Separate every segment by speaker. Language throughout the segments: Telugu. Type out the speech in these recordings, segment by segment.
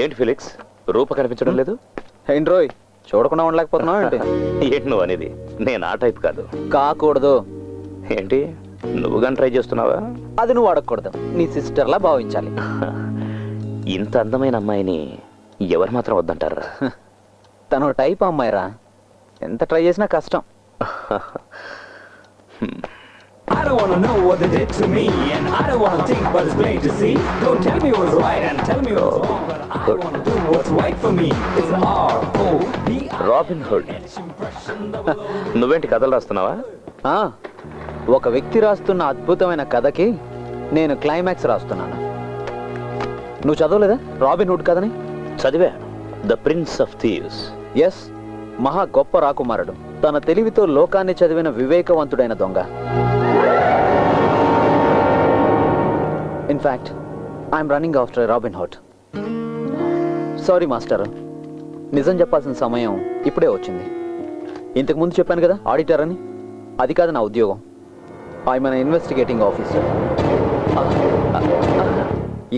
Speaker 1: ఏంటి ఫిలిక్స్, రూప కనిపించడం లేదు?
Speaker 2: ఏంటి రోయ్, చూడకుండా ఉండలేకపోతున్నావు ఏంటి?
Speaker 1: ఏంటి నువ్వు అనేది? నేను ఆ టైప్ కాదు.
Speaker 2: కాకూడదు.
Speaker 1: ఏంటి నువ్వు కానీ ట్రై చేస్తున్నావా?
Speaker 2: అది నువ్వు అడగకూడదు, నీ సిస్టర్లా భావించాలి.
Speaker 1: ఇంత అందమైన అమ్మాయిని ఎవరు మాత్రం వద్దంటారా?
Speaker 2: తను టైప్ అమ్మాయిరా, ఎంత ట్రై చేసినా కష్టం.
Speaker 3: I don't wanna know what they did to me, and I don't wanna think what is plain to see. Don't tell me what's right and tell me what's wrong, but I wanna do what's right for me. It's R-O-B-I.
Speaker 1: Robin hood. నువ్వేంటి కథలు రాస్తున్నావా?
Speaker 2: ఒక వ్యక్తి రాస్తున్న అద్భుతమైన కథకి నేను క్లైమాక్స్ రాస్తున్నాను. నువ్వు చదవలేదా రాబిన్ హుడ్ కథని?
Speaker 1: చదివా. The prince of thieves.
Speaker 2: Yes, మహా గొప్ప రాకుమారుడు, తన తెలివితో లోకాన్ని చదివిన వివేకవంతుడైన దొంగ. In fact I'm running after Robin Hood. Sorry master, నిజం చెప్పాల్సిన సమయం ఇప్పుడే వచ్చింది. ఇంతకు ముందు చెప్పాను కదా ఆడిటర్ అని, అది కాదు నా ఉద్యోగం. I'm an investigating officer.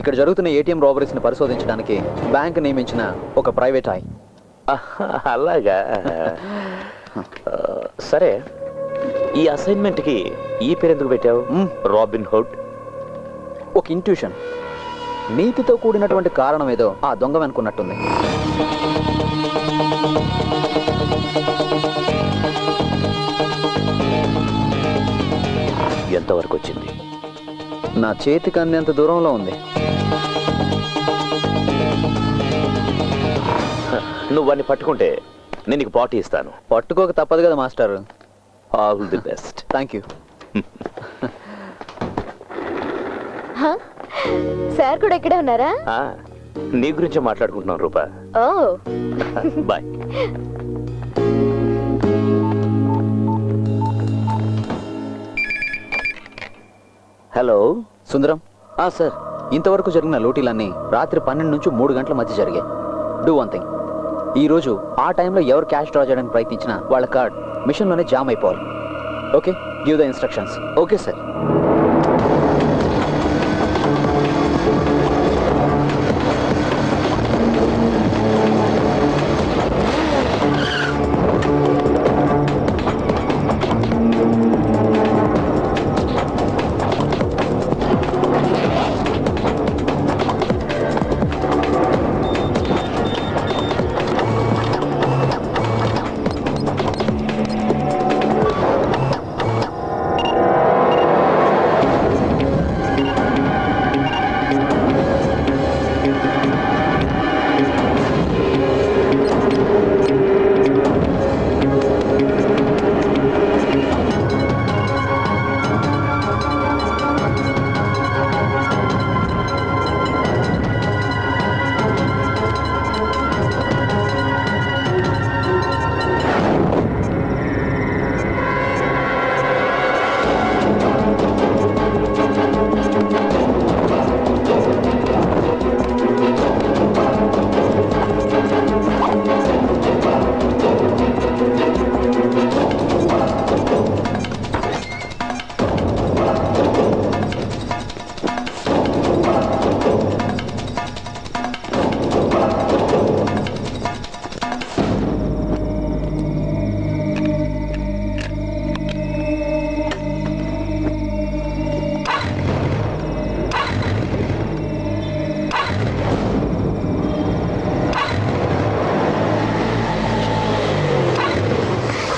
Speaker 2: ఇక్కడ జరుగుతున్న ఏటీఎం రాబరీస్ని పరిశోధించడానికి బ్యాంక్ నియమించిన ఒక ప్రైవేట్ ఐ.
Speaker 1: అలాగా? సరే, ఈ అసైన్మెంట్కి ఈ పేరు ఎందుకు పెట్టావు? Robin hood.
Speaker 2: ఒక ఇంట్యూషన్, నీతితో కూడినటువంటి కారణం ఏదో ఆ దొంగ అనుకున్నట్టుంది.
Speaker 1: ఎంతవరకు వచ్చింది?
Speaker 2: నా చేతికి అందేంత దూరంలో ఉంది.
Speaker 1: నువ్వు వాడిని పట్టుకుంటే నేను నీకు పార్టీ ఇస్తాను.
Speaker 2: పట్టుకోక తప్పదు కదా master.
Speaker 1: All the best.
Speaker 2: Thank you.
Speaker 4: Sir కూడా ఇక్కడే ఉన్నారా?
Speaker 1: నీ గురించే మాట్లాడుకుంటున్నాం రూపా.
Speaker 4: ఓ
Speaker 1: బాయ్. హలో
Speaker 2: సుందరం. సార్, ఇంతవరకు జరిగిన లూటీలన్నీ రాత్రి 12 నుంచి 3 గంటల మధ్య జరిగాయి. డూ వన్ థింగ్, ఈరోజు ఆ టైంలో ఎవరు క్యాష్ డ్రా చేయడానికి ప్రయత్నించినా వాళ్ళ కార్డ్ మిషన్లోనే జామ్ అయిపోవాలి. Okay, give the instructions.
Speaker 1: Okay sir.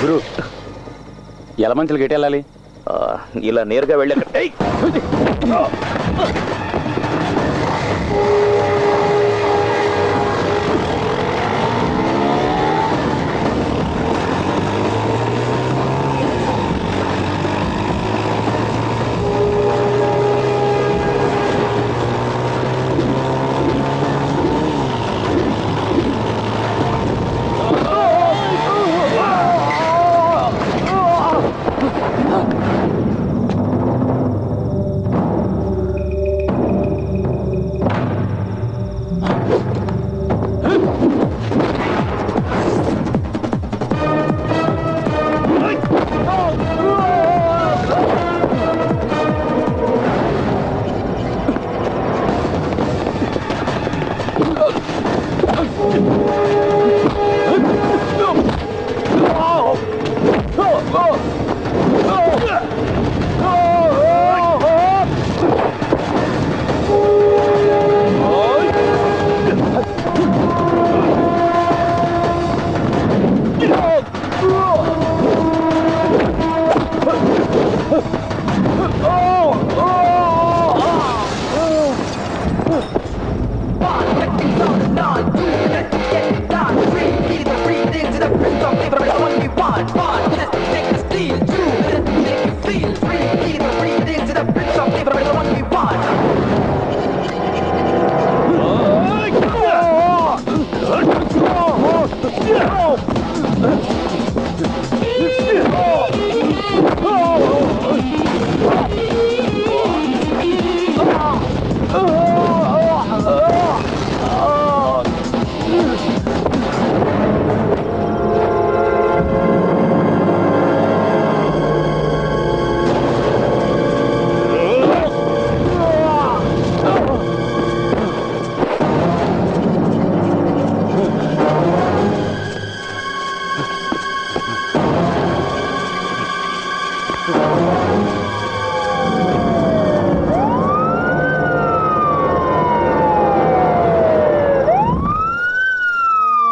Speaker 2: గురు, ఎలా మంచులు గట్టి వెళ్ళాలి?
Speaker 1: ఇలా నేరుగా వెళ్ళాక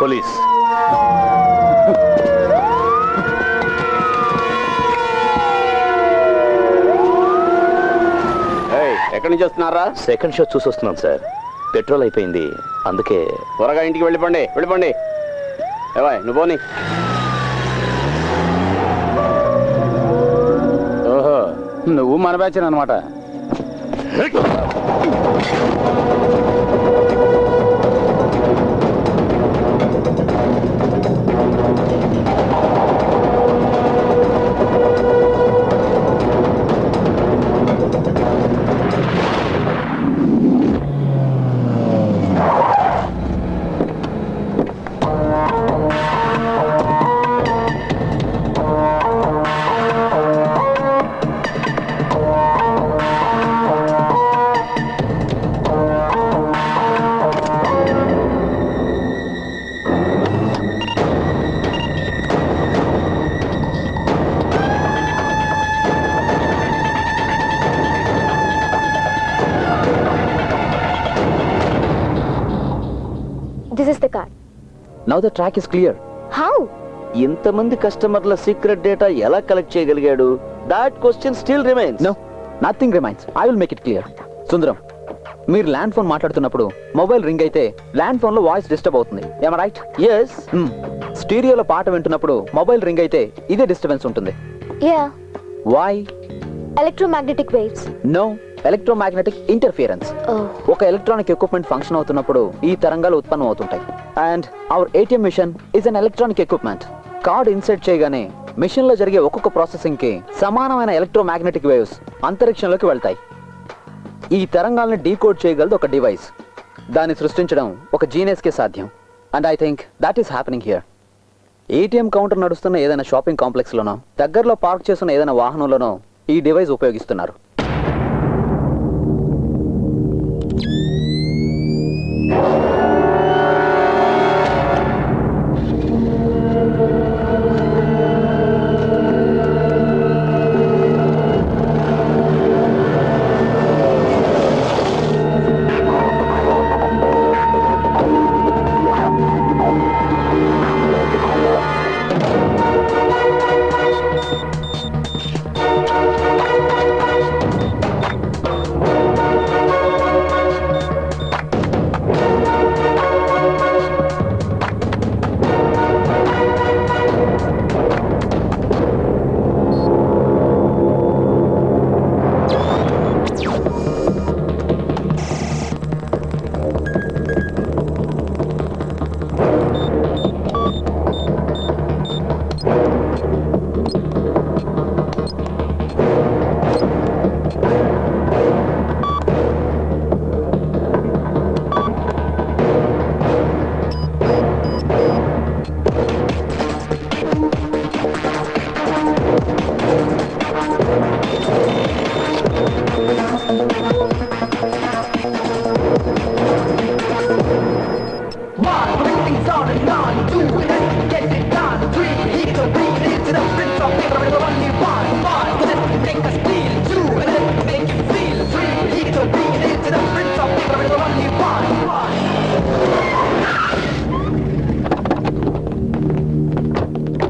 Speaker 1: పోలీస్.
Speaker 5: ఎక్కడి నుంచి వస్తున్నారా?
Speaker 1: సెకండ్ షో చూసి వస్తున్నాను సార్. పెట్రోల్ అయిపోయింది, అందుకే.
Speaker 5: త్వరగా ఇంటికి వెళ్ళిపోండి, వెళ్ళిపోండి. ఏవాయ్ నువ్వు పోనీ. ఓహో, నువ్వు మన బ్యాచ్ అనమాట.
Speaker 4: This is the car.
Speaker 2: Now the track is clear.
Speaker 4: How?
Speaker 1: ఇంతమంది కస్టమర్ల సీక్రెట్ డేటా ఎలా కలెక్ట్ చేయగలిగాడు? That question still remains.
Speaker 2: No, nothing remains. I will make it clear. Sundaram, మీరు ల్యాండ్ ఫోన్ మాట్లాడుతున్నప్పుడు మొబైల్ రింగ్ అయితే ల్యాండ్ ఫోన్ లో వాయిస్ డిస్టర్బ్ అవుతుంది. ఏమ రైట్?
Speaker 1: ఎస్.
Speaker 2: స్టీరియోలో పాట వింటున్నప్పుడు మొబైల్ రింగ్ అయితే ఇదే డిస్టర్బెన్స్ ఉంటుంది.
Speaker 4: Yeah.
Speaker 2: Why?
Speaker 4: Electromagnetic waves.
Speaker 2: No, electromagnetic interference.
Speaker 4: Oh.
Speaker 2: ఒక ఎలక్ట్రానిక్ ఎక్విప్మెంట్ ఫంక్షన్ అవుతున్నప్పుడు ఈ తరంగాలు ఉత్పన్నం అవుతుంటాయి. And our ATM machine is an electronic equipment. Card insert చేయగానే మిషన్ లో జరిగే ఒక్కొక్క ప్రాసెసింగ్ కి సమానమైన ఎలక్ట్రోమాగ్నెటిక్ వేవ్స్ అంతరిక్షంలోకి వెళ్తాయి. ఈ తరంగాల్ని డీకోడ్ చేయగలదు ఒక డివైస్. దాన్ని సృష్టించడం ఒక జీనియస్ కే సాధ్యం. And I think that is happening here. ATM counter నడుస్తున్న ఏదైనా షాపింగ్ కాంప్లెక్స్ లోనో, దగ్గరలో పార్క్ చేస్తున్న ఏదైనా వాహనంలోనో ఈ డివైస్ ఉపయోగిస్తున్నారు.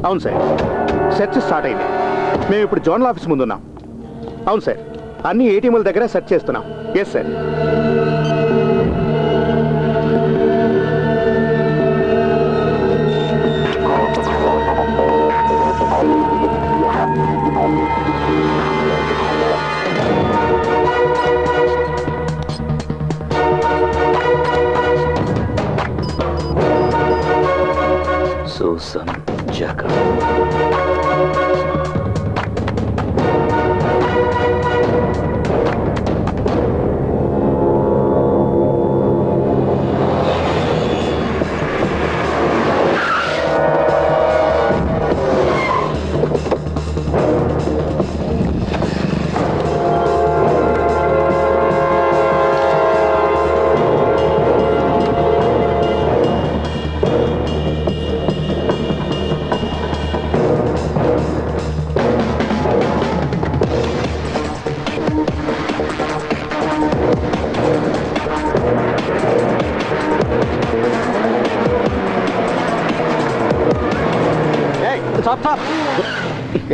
Speaker 6: అవును సార్, సెర్చ్ స్టార్ట్ అయింది. మేము ఇప్పుడు జోనల్ ఆఫీస్ ముందున్నాం. అవును సార్. అన్ని ఏటీఎంల దగ్గర సెర్చ్ చేస్తున్నాం. Yes sir.
Speaker 1: సూసన్ జాకా.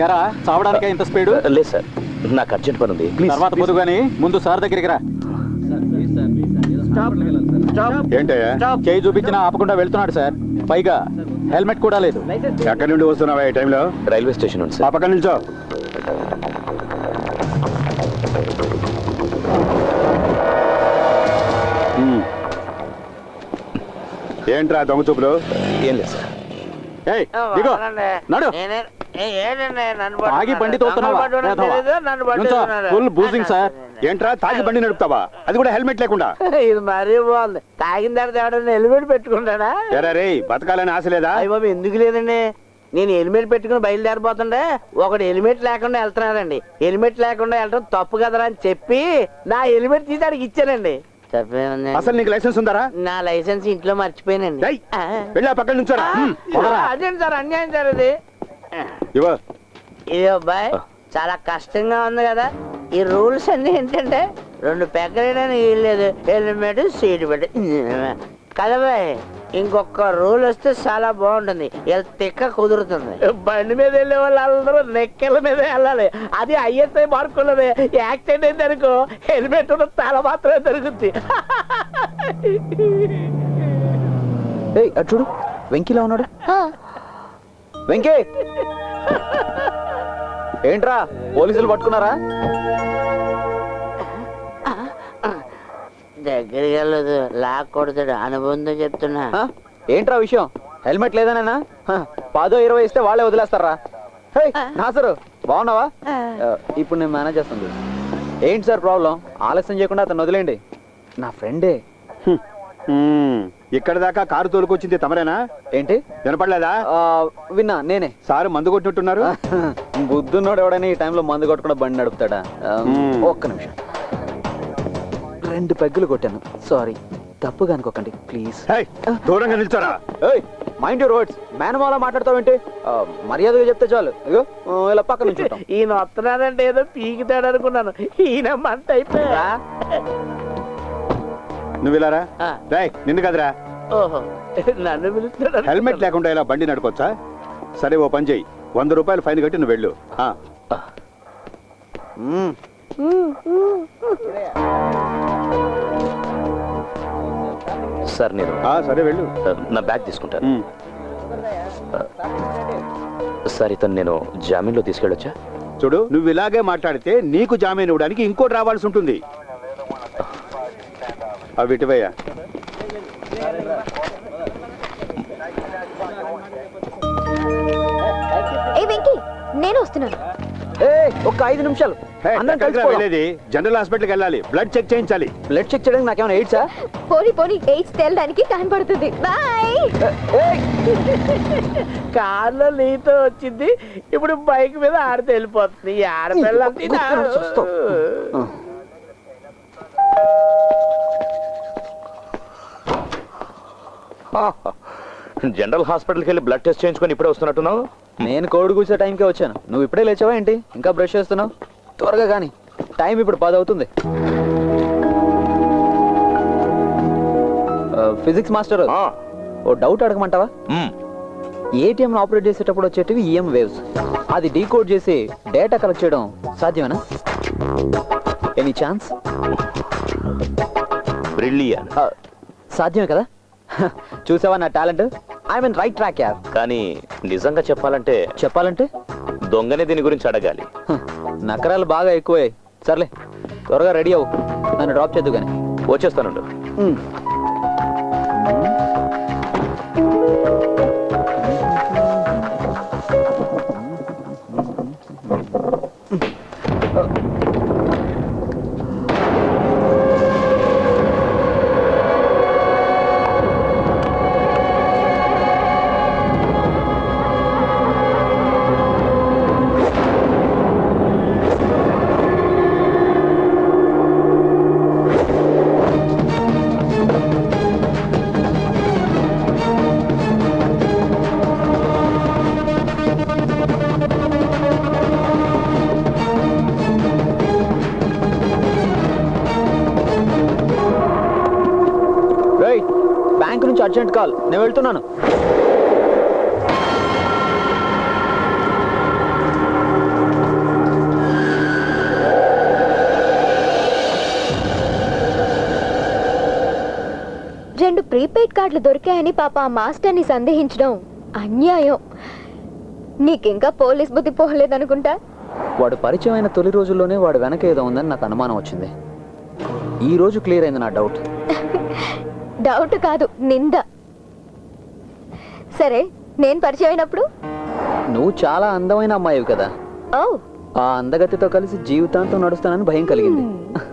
Speaker 7: ఎరా చావడానికే ఇంత స్పీడు?
Speaker 1: లేదు సార్, నాకు అర్జెంట్ పని ఉంది.
Speaker 7: తర్వాత పొద్దు గాని ముందు సార్ దగ్గరికి రా.
Speaker 6: ఏంటయ్యా?
Speaker 7: చేయి చూపించినా ఆపకుండా వెళ్తున్నాడు సార్. పైగా హెల్మెట్ కూడా లేదు.
Speaker 6: ఎక్కడి నుండి వస్తున్నావా ఈ టైంలో?
Speaker 1: రైల్వే స్టేషన్ ఉంది
Speaker 6: ఆ
Speaker 1: సార్.
Speaker 6: పక్కన నిల్చో. ఏంట్రా దొంగ చూపులు?
Speaker 1: ఏం లేదు సార్.
Speaker 7: ఏయ్, దిగో. నడు. తాగి బండి తోలుతున్నావా? Full boozing sir.
Speaker 6: ఏంట్రా తాగి బండి నడుపుతావా? అది కూడా హెల్మెట్ లేకుండా?
Speaker 8: ఇది మరీ బాగుంది. తాగిన తర్వాత ఎవడన్నా హెల్మెట్ పెట్టుకుంటాడా?
Speaker 6: ఎరా రే, బతకాలని ఆశ లేదా?
Speaker 8: అయ్య బాబు, ఎందుకు లేదండి. నేను హెల్మెట్ పెట్టుకుని బయలుదేరిపోతుండే ఒకడు హెల్మెట్ లేకుండా వెళ్తున్నాడండి. హెల్మెట్ లేకుండా వెళ్ళడం తప్పు కదరా అని చెప్పి నా హెల్మెట్ తీసి అడిగి ఇచ్చానండి. తప్పేముంది?
Speaker 6: అసలు నీకు లైసెన్స్ ఉందరా?
Speaker 8: నా లైసెన్స్ ఇంట్లో మర్చిపోయానండి.
Speaker 6: ఏయ్, వెళ్ళి ఆ పక్కన నుంచోరా.
Speaker 8: అదేంటి సార్, అన్యాయం సార్ ఇది.
Speaker 6: ఇవ్వ.
Speaker 8: ఇది అబ్బాయి చాలా కష్టంగా ఉంది కదా. ఈ రూల్స్ అన్ని ఏంటంటే 2 పెగ్గలేదని వీల్లేదు, హెల్మెట్ సీట్ పెట్టి కదా బాయ్. ఇంకొక రూల్ వస్తే చాలా బాగుంటుంది. తిక్క కుదురుతుంది. బండి మీద వెళ్ళే వాళ్ళు అందరూ నెక్కల మీద వెళ్ళాలి. అది ఐఎస్ఐ మార్కున్నది. యాక్సిడెంట్ అయింది అనుకో హెల్మెట్ ఉన్న తల మాత్రమే దొరుకుతుంది.
Speaker 2: ఏయ్, అటు చూడు, వెంకీలా ఉన్నాడు. వెంకీ, ఏంట్రా పోలీసులు పట్టుకున్నారా?
Speaker 8: దగ్గరికి వెళ్ళదు, లాక్ కొడతాడు. అనుబంధం చెప్తున్నా.
Speaker 2: ఏంట్రా విషయం? హెల్మెట్ లేదనేనా? 10-20 ఇస్తే వాళ్ళే వదిలేస్తారా? నాసరు, బాగున్నావా? ఇప్పుడు నేను మేనేజ్ చేస్తుంది. ఏంటి సార్ ప్రాబ్లం? ఆలస్యం చేయకుండా అతను వదిలేండి. నా ఫ్రెండే.
Speaker 6: ఇక్కడ దాకా కారు తోలుకొచ్చింది తమరేనా?
Speaker 2: ఏంటి
Speaker 6: వినపడలేదా?
Speaker 2: విన్నా, నేనే.
Speaker 6: సారు మందు కొట్టినట్టున్నారు.
Speaker 2: బుద్ధున్నోడు ఎవడైనా ఈ టైంలో మందు కొట్టకుండా బండి నడుపుతాడా? ఒక్క నిమిషం. 2 పెగ్గులు కొట్టాను. సారీ, తప్పుగా అనుకోకండి ప్లీజ్.
Speaker 6: దూరంగా నిల్చోరా.
Speaker 2: Mind your words. మేనమాల మాట్లాడతావేంటి? మర్యాదగా చెప్తే చాలు. ఇగో ఇలా పక్క నుంచి
Speaker 8: ఈయన వస్తున్నాడంటే ఏదో పీకితాడు అనుకున్నాను. ఈయన మంట అయిపోయా.
Speaker 6: నువ్వు ఇలారా. నిన్ను కదరా.
Speaker 8: ఓహో, నన్ను పిలుస్తాడు.
Speaker 6: హెల్మెట్ లేకుండా ఇలా బండి నడుకోవచ్చా? సరే, ఓ పని చెయ్యి. 100 రూపాయలు ఫైన్ కట్టి నువ్వు వెళ్ళు.
Speaker 1: సార్ నేను
Speaker 6: సరే వెళ్ళు.
Speaker 1: నా బ్యాగ్ తీసుకుంటాను. సార్, ఇతను నేను జామీన్లో తీసుకెళ్ళొచ్చా?
Speaker 6: చూడు, నువ్వు ఇలాగే మాట్లాడితే నీకు జామీన్ ఇవ్వడానికి ఇంకోటి రావాల్సి ఉంటుంది. అవి ఇటువయ్యా.
Speaker 4: ఏ వెంకీ, నేను వస్తున్నాను.
Speaker 2: ఒక్క 5 నిమిషాలు.
Speaker 6: వెళ్ళేది జనరల్ హాస్పిటల్కి వెళ్ళాలి. బ్లడ్ చెక్ చేయించాలి.
Speaker 2: బ్లడ్ చెక్ చేయడానికి నాకేమైనా ఎయిడ్సా?
Speaker 4: పోనీ ఎయిడ్స్ తేలడానికి టైం పడుతుంది. బాయ్.
Speaker 8: కార్లో నీతో వచ్చింది, ఇప్పుడు బైక్ మీద ఆడితే వెళ్ళిపోతుంది. ఈ ఆడపిల్ల
Speaker 1: జనరల్ హాస్పిటల్కి వెళ్ళి బ్లడ్ టెస్ట్ చేయించుకొని ఇప్పుడే వస్తున్నట్టున్నావు.
Speaker 2: నేను కోడి కూర్చే టైంకే వచ్చాను. నువ్వు ఇప్పుడే లేచావా ఏంటి? ఇంకా బ్రష్ చేస్తున్నావు? త్వరగా కానీ, టైం ఇప్పుడు 10 అవుతుంది. ఫిజిక్స్ మాస్టర్, ఓ డౌట్ అడగమంటావా? ఏటీఎం ఆపరేట్ చేసేటప్పుడు వచ్చేటివి ఈఎం వేవ్స్. అది డీకోడ్ చేసి డేటా కలెక్ట్ చేయడం సాధ్యమేనా? Any chance?
Speaker 9: బ్రిలియన్.
Speaker 2: సాధ్యమే కదా. చూసావా నా talent? I mean right track యార్.
Speaker 9: కానీ నిజంగా చెప్పాలంటే దొంగనే దీని గురించి అడగాలి.
Speaker 2: నకరాలు బాగా ఎక్కువయ్యాయి. సర్లే, త్వరగా రెడీ అవ్వు, నన్ను డ్రాప్ చేద్దు కానీ.
Speaker 9: వచ్చేస్తానుండు.
Speaker 2: బ్యాంక్ నుంచి అర్జెంట్ కాల్, నేను వెళ్తున్నాను.
Speaker 4: రెండు ప్రీపెయిడ్ కార్డులు దొరికాయని పాప ఆ మాస్టర్ని సందేహించడం అన్యాయం. నీకింకా పోలీస్ బుద్ధి పోలేదనుకుంటా.
Speaker 2: వాడు పరిచయం అయిన తొలి రోజుల్లోనే వాడు వెనక ఏదో ఉందని నాకు అనుమానం వచ్చింది. ఈ రోజు క్లియర్ అయింది నా డౌట్.
Speaker 4: డౌట్ కాదు, నింద. సరే, నేను పరిచయం అయినప్పుడు
Speaker 2: నువ్వు చాలా అందమైన అమ్మాయివి కదా.
Speaker 4: ఓ,
Speaker 2: ఆ అందగతితో కలిసి జీవితాంతం నడుస్తానని భయం కలిగింది.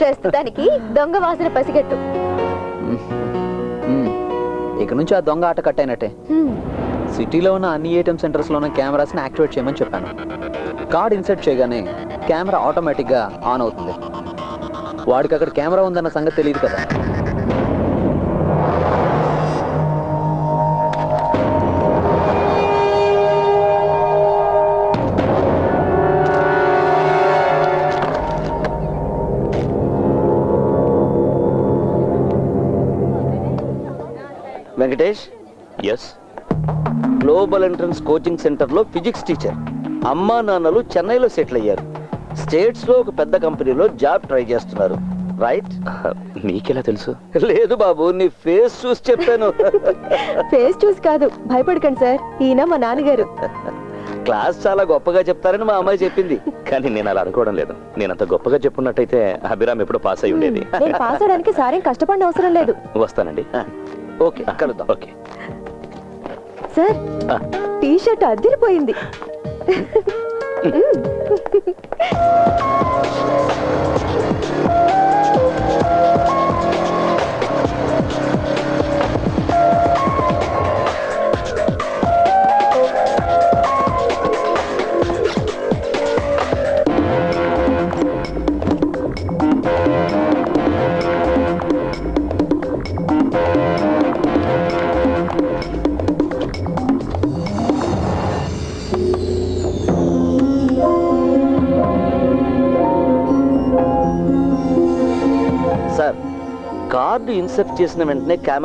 Speaker 4: ప్రస్తుతానికి దొంగ వాసన పసిగట్టు.
Speaker 2: ఇక నుంచి ఆ దొంగ ఆట కట్టయినట్టే. సిటీలో ఉన్న అన్ని ఏటీఎం సెంటర్స్లో ఉన్న కెమెరాస్ని యాక్టివేట్ చేయమని చెప్పాను. కార్డ్ ఇన్సర్ట్ చేయగానే కెమెరా ఆటోమేటిక్గా ఆన్ అవుతుంది. వాడికి అక్కడ కెమెరా ఉందన్న సంగతి తెలియదు కదా.
Speaker 1: Venkatesh,
Speaker 9: yes.
Speaker 1: Global entrance coaching సెంటర్లో ఫిజిక్స్ టీచర్. అమ్మా నాన్నలు చెన్నైలో సెటిల్ అయ్యారు. స్టేట్స్లో ఒక పెద్ద కంపెనీలో జాబ్ ట్రై చేస్తున్నారు. రైట్?
Speaker 9: నీకెలా తెలుసు?
Speaker 1: లేదు బాబు, నీ ఫేస్ చూసి చెప్పాను.
Speaker 4: ఫేస్ చూసి కాదు, భయపడకండి సార్, ఈయన మా నాన్నగారు.
Speaker 1: క్లాస్ చాలా గొప్పగా చెప్తారని మా అమ్మాయి చెప్పింది.
Speaker 9: కానీ నేను అలా అనుకోవడం లేదు. నేను అంత గొప్పగా చెప్పున్నట్టయితే అభిరామ్ ఎప్పుడో పాస్ అయి ఉండేది.
Speaker 4: నేను పాస్ అవడానికి సారేం కష్టపడిన అవసరం లేదు.
Speaker 9: వస్తానండి.
Speaker 1: ఓకే, కలుద్దాం.
Speaker 9: ఓకే
Speaker 4: సార్, టీ షర్ట్ అదిరిపోయింది.
Speaker 1: సార్, కార్డు ఇన్సర్ట్ చేసిన వెంటనే కెమెరా